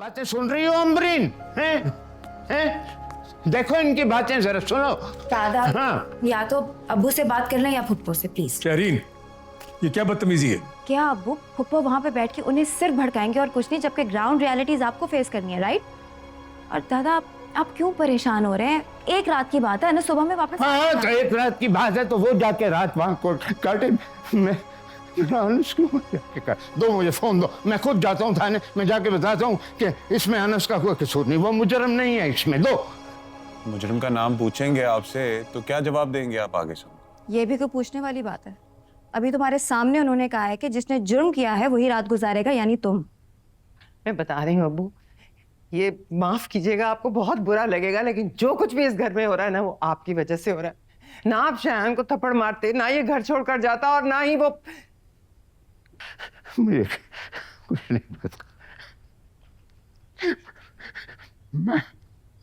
बातें सुन रही हो अम्बरीन? हैं? हैं? देखो इनकी बातें जरा सुनो। दादा हाँ। या तो अब्बू से बात कर लें या फुप्पो से प्लीज। शहरीन, ये क्या बदतमीजी है? क्या अब्बू फुप्पो वहाँ पे बैठ के उन्हें सिर्फ भड़काएंगे और कुछ नहीं, जबकि ग्राउंड रियलिटीज आपको फेस करनी है, राइट? और दादा आप क्यों परेशान हो रहे हैं? एक रात की बात है ना, सुबह में वापस। हाँ तो एक रात की बात है तो वो जाके रात वहाँ को काटे। मैं अनस को दो, मुझे फोन दो, मैं खुद जाता हूँ थाने में, जाके बताता हूँ कि इसमें अनस का कोई कसूर नहीं, वो मुजरम नहीं है इसमें। दो। मुजरिम का नाम पूछेंगे आपसे तो क्या जवाब देंगे आप आगे सुन? ये भी कोई पूछने वाली बात है? अभी तुम्हारे सामने उन्होंने कहा है कि जिसने जुर्म किया है वही रात गुजारेगा, यानी तुम। मैं बता रही हूँ अब्बू, ये माफ कीजिएगा, आपको बहुत बुरा लगेगा, लेकिन जो कुछ भी इस घर में हो रहा है ना, वो आपकी वजह से हो रहा है। ना आप शायान को थप्पड़ मारते, ना ये घर छोड़कर जाता, और ना ही वो। मुझे कुछ नहीं पता। मैं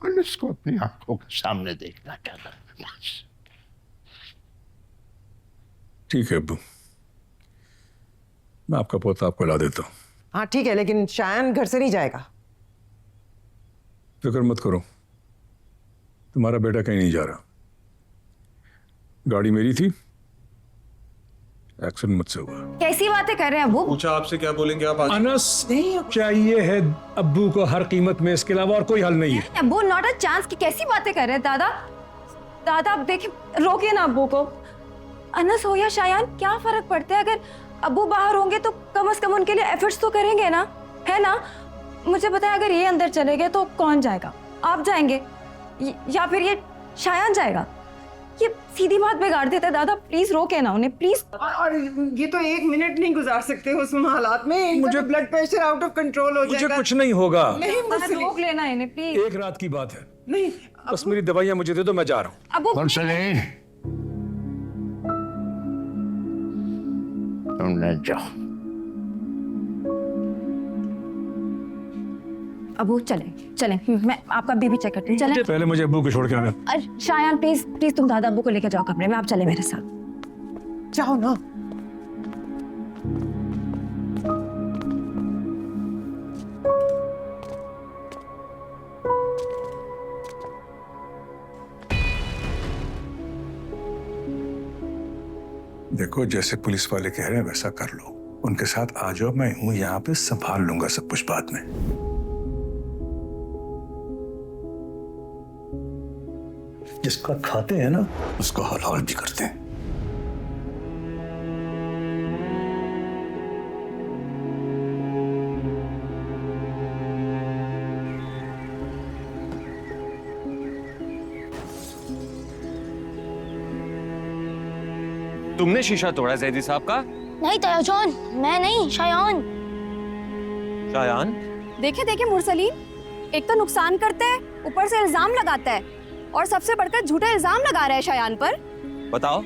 अनस को अपनी आंखों के सामने देखना चाहता हूँ। ठीक है अब्बू, मैं आपका पोता आपको ला देता हूँ। हाँ ठीक है, लेकिन शायान घर से नहीं जाएगा। फिक्र मत करो, तुम्हारा बेटा कहीं नहीं जा रहा। गाड़ी मेरी थी, एक्सीडेंट मुझसे हुआ। कैसी बातें कर रहे हैं अब्बू? पूछा आपसे, क्या बोलेंगे आप आगे? अनस चाहिए है अब्बू को हर कीमत में, इसके अलावा और कोई हल नहीं है। अब्बू नॉट अ चांस की कैसी बातें कर रहे हैं दादा? दादा आप देखिए, रोकिए ना अब्बू को। अनस हो या शायान, क्या फर्क पड़ता है? अगर अब्बू बाहर होंगे तो कम से कम उनके लिए एफर्ट्स तो करेंगे ना, है ना? मुझे बताएं, अगर ये अंदर चले गए तो कौन जाएगा? आप जाएंगे या फिर ये शायान जाएगा? ये सीधी बात बिगाड़ देते हैं दादा, प्लीज रोके ना उन्हें, प्लीज। और ये तो एक मिनट नहीं गुजार सकते उस हालात में, मुझे blood pressure out of control हो जाएगा। मुझे कुछ नहीं होगा। नहीं मुझसे रोक लेना इन्हें प्लीज। एक रात की बात है, नहीं। बस मेरी दवाइयां मुझे दे दो, मैं जा रहा हूँ। अब्बू तुम न जाओ। अब्बू चलें चलें, मैं आपका बीबी चेक करती हूँ, चलें। पहले मुझे अब्बू को छोड़ के आना। अरे शायान प्लीज प्लीज, तुम दादा अब्बू को लेकर जाओ कमरे में, आप चले मेरे साथ। जाओ ना। देखो, जैसे पुलिस वाले कह रहे हैं वैसा कर लो, उनके साथ आ जाओ, मैं हूं यहाँ पे, संभाल लूंगा सब कुछ बाद में। जिसका खाते हैं ना उसका हलाल भी करते हैं। तुमने शीशा तोड़ा जैदी साहब का? नहीं तयाजोन, मैं नहीं, शायान। शायान? देखे देखे मुरसलीन, एक तो नुकसान करते हैं, ऊपर से इल्जाम लगाता है, और सबसे बढ़कर झूठा इल्जाम लगा रहा है शायान पर। बताओ,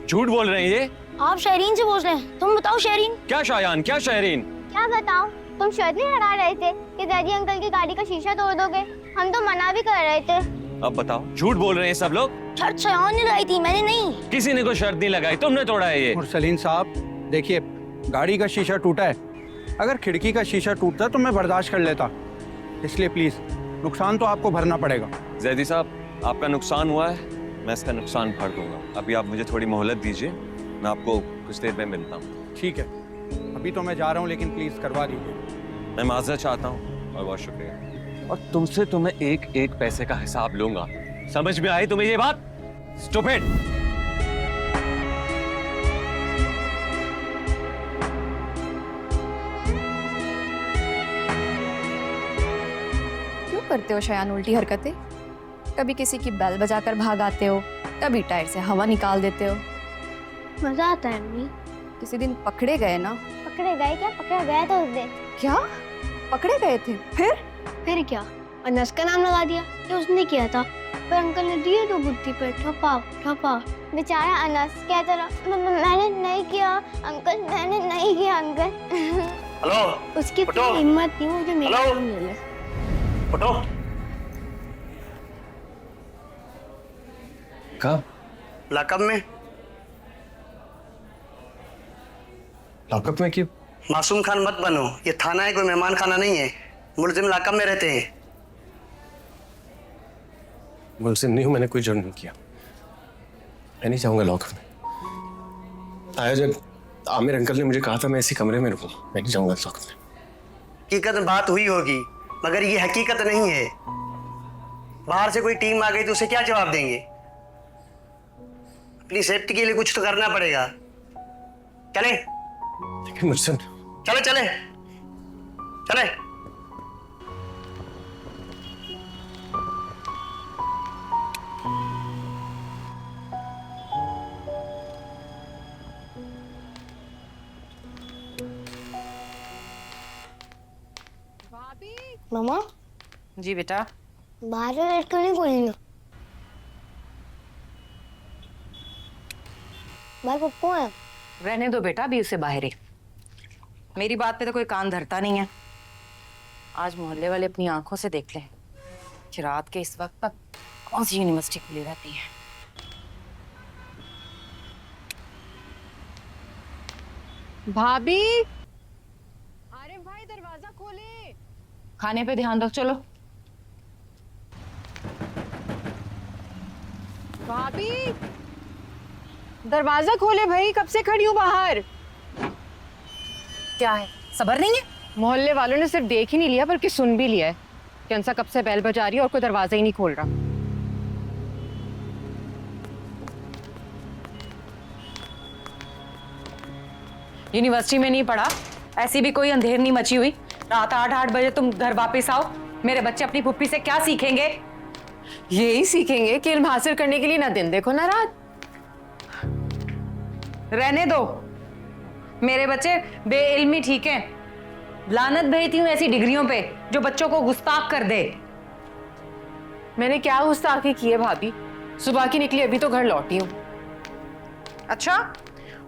झूठ बोल रहे हैं ये? आप शहरीन से पूछ रहे हैं, तुम बताओ शहरीन। क्या शायान, क्या शहरीन? क्या बताओ, तुम शर्त नहीं लगा रहे थे कि दादी अंकल की गाड़ी का शीशा तोड़ दोगे? हम तो मना भी कर रहे थे। अब बताओ, झूठ बोल रहे हैं सब लोग? शर्त शायान ने लगाई थी, मैंने नहीं। किसी ने कोई शर्त नहीं लगाई, तुमने तोड़ा है ये। मुरसलीन साहब देखिए, गाड़ी का शीशा टूटा है, अगर खिड़की का शीशा टूटता तो मैं बर्दाश्त कर लेता, इसलिए प्लीज नुकसान तो आपको भरना पड़ेगा। जैदी साहब, आपका नुकसान हुआ है, मैं इसका नुकसान भर दूंगा। अभी आप मुझे थोड़ी मोहलत दीजिए, मैं आपको कुछ देर में मिलता हूँ। ठीक है, अभी तो मैं जा रहा हूँ, लेकिन प्लीज करवा दीजिए। मैं माजरत चाहता हूँ और बहुत शुक्रिया, और तुमसे तो मैं एक एक पैसे का हिसाब लूंगा। समझ में आई तुम्हें ये बात? स्टूपिड! क्यों करते हो शायान उल्टी हरकतें? कभी किसी की बेल बजाकर भाग आते हो, कभी टायर से हवा निकाल देते हो। मजा आता है अम्मी। किसी दिन पकड़े गए ना? पकड़े गए क्या? पकड़ा गया था उस दिन। क्या पकड़े गए थे? फिर क्या, अनस का नाम लगा दिया कि उसने किया था, पर अंकल ने दिए तो बुद्धि पे ठपा ठपा। बेचारा अनस कहता रहा मैंने नहीं किया अंकल, मैंने नहीं किया अंकल। हेलो, उसकी इतनी हिम्मत थी मुझे मेरा हेलो? नाम ले ले। उठो। कब? लॉकअप में। लॉकअप में क्यों? मासूम खान मत बनो, ये थाना है, कोई मेहमान खाना नहीं है। मुलजिम लाकअप में रहते हैं। मुल्जिम नहीं हूं, मैंने कोई जुर्म नहीं किया। मैं नहीं चाहूंगा लॉकअप में। आया जब आमिर अंकल ने मुझे कहा था मैं इसी कमरे में रुकूं, मैं नहीं चाहूंगा लॉकअप में। हकीकत में बात हुई होगी, मगर ये हकीकत नहीं है। बाहर से कोई टीम आ गई तो उसे क्या जवाब देंगे? अपनी सेफ्टी के लिए कुछ तो करना पड़ेगा। चले लेकिन मुझसे चले चले चले। मामा जी बेटा। बाहर वेट करने को नहीं ना। बाहर पप्पू है। रहने दो बेटा, अभी उसे बाहर ही। मेरी बात पे तो कोई कान धरता नहीं है। आज मोहल्ले वाले अपनी आंखों से देख लें कि रात के इस वक्त तक कौन सी यूनिवर्सिटी खुली रहती है। भाभी, आरिफ भाई दरवाजा खोले। खाने पे ध्यान रख। चलो भाभी, दरवाजा खोले भाई, कब से खड़ी हूँ बाहर। क्या है, सबर नहीं है? मोहल्ले वालों ने सिर्फ देख ही नहीं लिया बल्कि सुन भी लिया है कि अंसा कब से बेल बजा रही है और कोई दरवाजा ही नहीं खोल रहा। यूनिवर्सिटी में नहीं पढ़ा, ऐसी भी कोई अंधेर नहीं मची हुई। रात 8 बजे तुम घर वापस आओ। मेरे बच्चे अपनी पुप्पी से क्या सीखेंगे? यही सीखेंगे कि इल्म हासिल करने के लिए ना दिन देखो ना रात। रहने दो, मेरे बच्चे बेइल्मी ठीक हैं। लानत भेजती हूँ ऐसी डिग्रियों पे जो बच्चों को गुस्ताख कर दे। मैंने क्या गुस्ताखी की है भाभी? सुबह की निकली, अभी तो घर लौटी हूँ। अच्छा,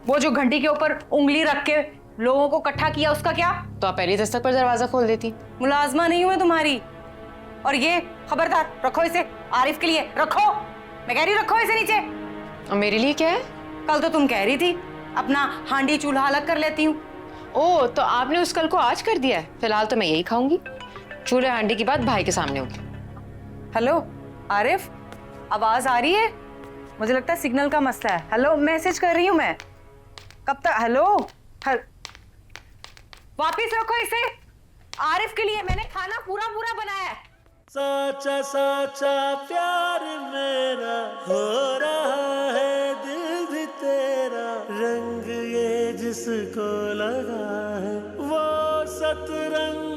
वो जो घंटी के ऊपर उंगली रख के लोगों को इकट्ठा किया, उसका क्या? तो आप पहली दस्तक पर दरवाजा खोल देती। मुलाजमा नहीं हूं मैं तुम्हारी। और ये खबरदार, रखो इसे आरिफ के लिए रखो। मैं कह रही रखो इसे नीचे। और मेरे लिए क्या है? कल तो तुम कह रही थी अपना हांडी चूल्हा अलग कर लेती हूँ। ओ, तो आपने उस कल को आज कर दिया है। फिलहाल तो मैं यही खाऊंगी। चूल्हे हांडी की बात भाई के सामने होगी। हेलो आरिफ, आवाज आ रही है? मुझे लगता है सिग्नल का मसला है। हेलो, मैसेज कर रही हूँ मैं। कब तक? हेलो वापिस रखो इसे। आरिफ के लिए मैंने खाना पूरा पूरा बनाया है। साचा साचा प्यार मेरा हो रहा है, दिल भी तेरा, रंग ये जिसको लगा है वो सतरंग